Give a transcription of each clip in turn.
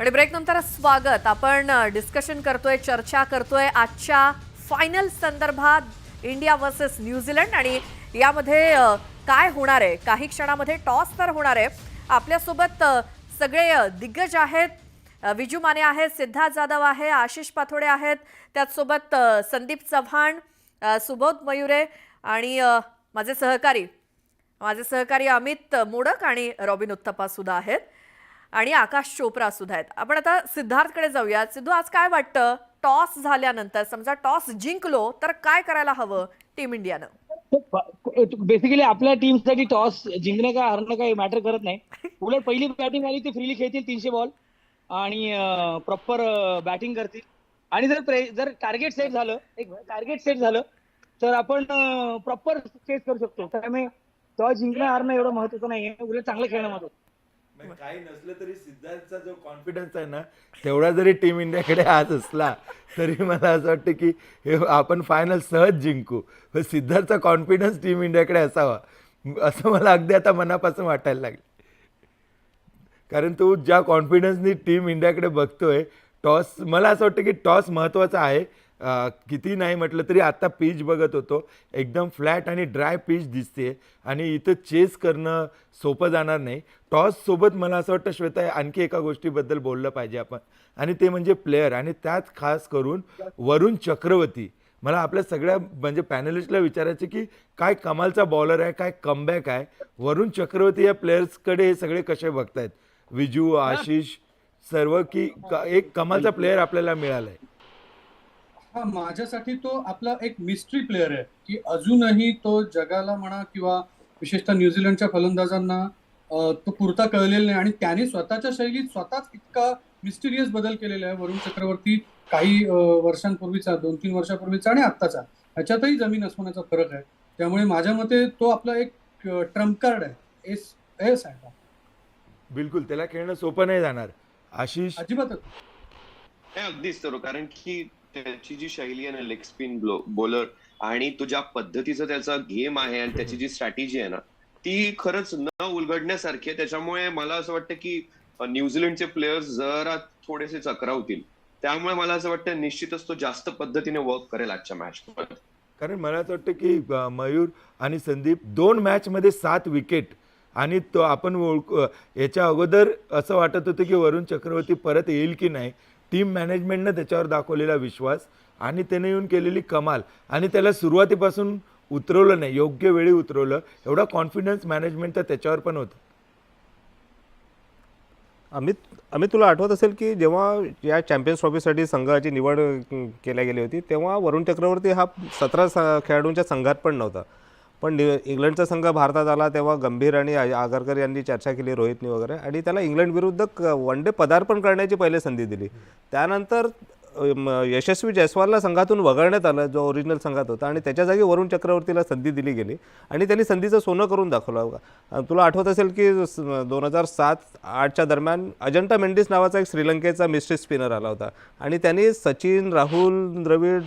आणि ब्रेक नंतर स्वागत. आपण डिस्कशन करतोय, चर्चा करतोय आजच्या फायनल संदर्भात इंडिया वर्सेस न्यूझीलंड आणि यामध्ये काय होणार आहे. काही क्षणामध्ये टॉस तर होणार आहे. आपल्यासोबत सगळे दिग्गज आहेत. विजू माने आहेत, सिद्धार्थ जाधव आहे, आशिष पाथोडे आहेत, त्याचसोबत संदीप चव्हाण, सुबोध मयुरे आणि माझे सहकारी अमित मोडक आणि रॉबिन उत्तप्पा सुद्धा आहेत आणि आकाश चोप्रा सुद्धा आहेत. आपण आता सिद्धार्थकडे जाऊया. सिद्धू, आज काय वाटतं, टॉस झाल्यानंतर समजा टॉस जिंकलो तर काय करायला हवं टीम इंडियानं? बेसिकली आपल्या टीमसाठी टॉस जिंकणं का हरणं काही मॅटर करत नाही. उलट पहिली बॅटिंग आली ती फ्रीली खेळतील 300 बॉल आणि प्रॉपर बॅटिंग करतील. आणि जर टार्गेट सेट झालं तर आपण प्रॉपर चेस करू शकतो. त्यामुळे टॉस जिंकणं हारणं एवढं महत्वाचं नाहीये, उलट चांगलं खेळणं महत्वाचं. काही नसलं तरी सिद्धार्थचा जो कॉन्फिडन्स आहे ना, तेवढा जरी टीम इंडियाकडे आज असला तरी मला असं वाटतं की हे आपण फायनल सहज जिंकू. पण सिद्धार्थचा कॉन्फिडन्स टीम इंडियाकडे असावा असं मला अगदी आता मनापासून वाटायला लागलं. कारण तो ज्या कॉन्फिडन्सनी टीम इंडियाकडे बघतोय, टॉस मला असं वाटतं की टॉस महत्त्वाचा आहे. किती नाही म्हटलं तरी आता पिच बघत होतो, एकदम फ्लॅट आणि ड्राय पिच दिसते आणि इथं चेस करणं सोपं जाणार नाही. टॉससोबत मला असं वाटतं श्वेता आणखी एका गोष्टीबद्दल बोललं पाहिजे आपण, आणि ते म्हणजे प्लेयर, आणि त्यात खास करून वरुण चक्रवर्ती. मला आपल्या सगळ्या म्हणजे पॅनलिस्टला विचारायचं की काय कमालचा बॉलर आहे, काय कमबॅक आहे. वरुण चक्रवर्ती या प्लेयर्सकडे हे सगळे कसे बघतायत, विजू, आशिष सर्व, की एक कमालचा प्लेयर आपल्याला मिळाला आहे. हा, माझ्यासाठी तो आपला एक मिस्ट्री प्लेअर आहे की अजूनही तो जगाला म्हणा किंवा विशेषतः न्यूझीलंडच्या फलंदाजांना तो पुरता कळलेला नाही. आणि त्याने स्वतःच्या शैलीत स्वतःच इतका मिस्टिरियस बदल केलेला आहे. वरुण चक्रवर्ती काही वर्षांपूर्वीचा, 2-3 वर्षापूर्वीचा आणि आत्ताचा, ह्याच्यातही जमीन अस्मानाचा फरक आहे. त्यामुळे माझ्या मते तो आपला एक ट्रम्प कार्ड आहे. एस आहे. बिलकुल त्याला खेळणं सोपं नाही जाणार. आशिष अजिबातच अगदीच तर, कारण की त्याची जी शैली आहे ना, लेग स्पिन बॉलर, आणि तो ज्या पद्धतीचा त्याचा गेम आहे आणि त्याची जी स्ट्रॅटेजी आहे ना, ती खरंच न उलगडण्यासारखी आहे. त्याच्यामुळे मला असं वाटतं की न्यूझीलंडचे प्लेयर्स जरा थोडेसे चक्रावतील. त्यामुळे मला असं वाटतं निश्चितच तो जास्त पद्धतीने वर्क करेल आजच्या मॅच मध्ये. कारण मला असं वाटतं की मयूर आणि संदीप 2 मॅचमध्ये 7 विकेट, आणि तो आपण याच्या अगोदर असं वाटत होतं की वरुण चक्रवर्ती परत येईल की नाही. टीम मॅनेजमेंटनं त्याच्यावर दाखवलेला विश्वास आणि त्याने येऊन केलेली कमाल, आणि त्याला सुरुवातीपासून उतरवलं नाही, योग्य वेळी उतरवलं. एवढा कॉन्फिडन्स मॅनेजमेंट तर त्याच्यावर पण होतं. अमित, तुला आठवत असेल की जेव्हा या चॅम्पियन्स ट्रॉफीसाठी संघाची निवड केल्या गेली होती तेव्हा वरुण चक्रवर्ती हा 17 खेळाडूंच्या संघात पण नव्हता. पण इंग्लंडचा संघ भारतात आला तेव्हा गंभीर आणि आगरकर यांनी चर्चा केली, रोहितनी वगैरे, आणि त्याला इंग्लंड विरुद्ध वन डे पदार्पण करण्याची पहिले संधी दिली. त्यानंतर यशस्वी जयस्वालला संघातून वगळण्यात आलं, जो ओरिजिनल संघात होता, आणि त्याच्या जागी वरुण चक्रवर्तीला संधी दिली गेली आणि त्यांनी संधीचं सोनं करून दाखवलं. तुला आठवत असेल की 2007-08च्या दरम्यान अजंटा मेंडिस नावाचा एक श्रीलंकेचा मिस्ट्री स्पिनर आला होता आणि त्यांनी सचिन, राहुल द्रविड,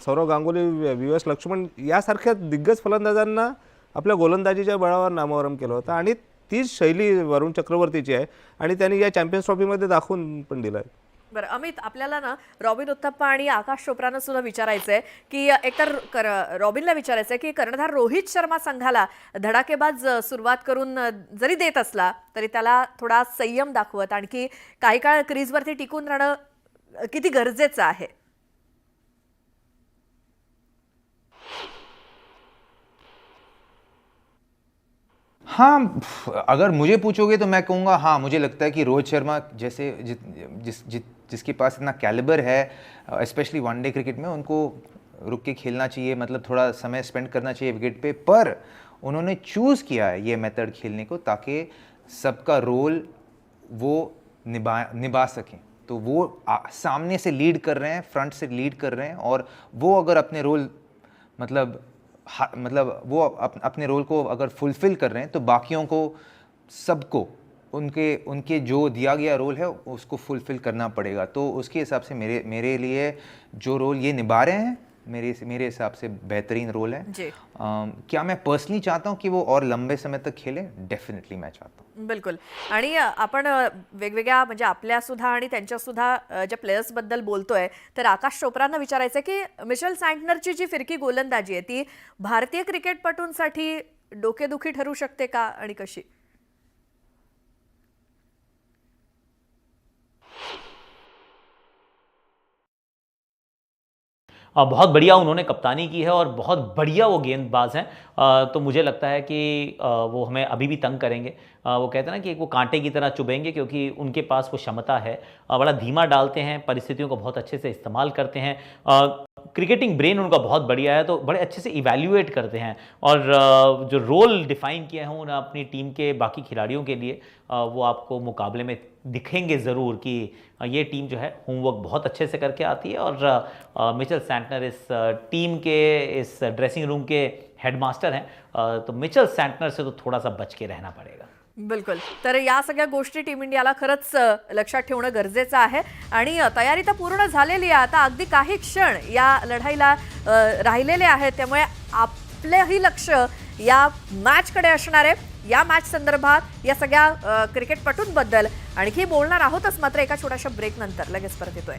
सौरव गांगुली, व्ही.एस. लक्ष्मण यासारख्या दिग्गज फलंदाजांना आपल्या गोलंदाजीच्या बळावर नामोहरम केलं होतं. आणि तीच शैली वरुण चक्रवर्तीची आहे आणि त्यांनी या चॅम्पियन्स ट्रॉफीमध्ये दाखवून पण दिलं आहे. बरं अमित, आपल्याला ना रॉबिन उत्तप्पा आणि आकाश चोप्रानं सुद्धा विचारायचंय की एकतर रॉबिनला विचारायचंय की कर्णधार रोहित शर्मा संघाला धडाकेबाज सुरुवात करून जरी देत असला तरी त्याला थोडा संयम दाखवत आणखी काही काळ क्रीजवरती टिकून राहणं किती गरजेचं आहे. हाँ, अगर मुझे पूछोगे तो मैं कहूँगा हाँ, मुझे लगता है कि रोहित शर्मा जैसे जिसके पास इतना कैलिबर है स्पेशली वनडे क्रिकेट में, उनको रुक के खेलना चाहिए, मतलब थोड़ा समय स्पेंड करना चाहिए विकेट पे. पर उन्होंने चूज़ किया है ये मेथड खेलने को ताकि सबका रोल वो निभा सकें. तो वो सामने से लीड कर रहे हैं, फ्रंट से लीड कर रहे हैं, और वो अगर अपने रोल मतलब वो अपने रोल को अगर फुलफ़िल कर रहे हैं तो बाकियों को, सबको उनके जो दिया गया रोल है उसको फुलफ़िल करना पड़ेगा. तो उसके हिसाब से मेरे लिए जो रोल ये निभा रहे हैं मेरे हिसाब से बेहतरीन रोल है। जी क्या मैं पर्सनली चाहता हूँ कि वो और लंबे समय तक खेले? डेफिनेटली मैं चाहता हूँ। बिलकुल. आणि आपण वेगवेगळ्या म्हणजे आपल्या सुद्धा आणि त्यांच्या सुद्धा ज्या प्लेयर्स बद्दल बोलतोय तर आकाश चोप्रांना विचारायचं की मिशेल सँटनरची जी फिरकी गोलंदाजी आहे ती भारतीय क्रिकेटपटूंसाठी डोकेदुखी ठरू शकते का आणि कशी? बहुत बढ़िया उन्होंने कप्तानी की है और बहुत बढ़िया वो गेंदबाज हैं। तो मुझे लगता है कि वो हमें अभी भी तंग करेंगे। वो कहते हैं ना कि वो कांटे की तरह चुभेंगे, क्योंकि उनके पास वो क्षमता है। बड़ा धीमा डालते हैं, परिस्थितियों को बहुत अच्छे से इस्तेमाल करते हैं। क्रिकेटिंग ब्रेन उनका बहुत बढ़िया है, तो बड़े अच्छे से इवैल्यूएट करते हैं और जो रोल डिफाइन किए हैं उन्होंने अपनी टीम के बाकी खिलाड़ियों के लिए, वो आपको मुकाबले में दिखेंगे ज़रूर कि ये टीम जो है होमवर्क बहुत अच्छे से करके आती है। और मिचेल सैंटनर इस टीम के, इस ड्रेसिंग रूम के हेडमास्टर हैं, तो मिचेल सैंटनर से तो थोड़ा सा बच के रहना पड़ेगा। बिलकुल. तर या सगळ्या गोष्टी टीम इंडियाला खरंच लक्षात ठेवणं गरजेचं आहे आणि तयारी तर पूर्ण झालेली आहे. आता अगदी काही क्षण या लढाईला राहिलेले आहेत, त्यामुळे आपलेही लक्ष या मॅचकडे असणार आहे. या मॅच संदर्भात या सगळ्या क्रिकेटपटूंबद्दल आणखी बोलणार आहोतच, मात्र एका छोट्याशा ब्रेक नंतर लगेच परत येतोय.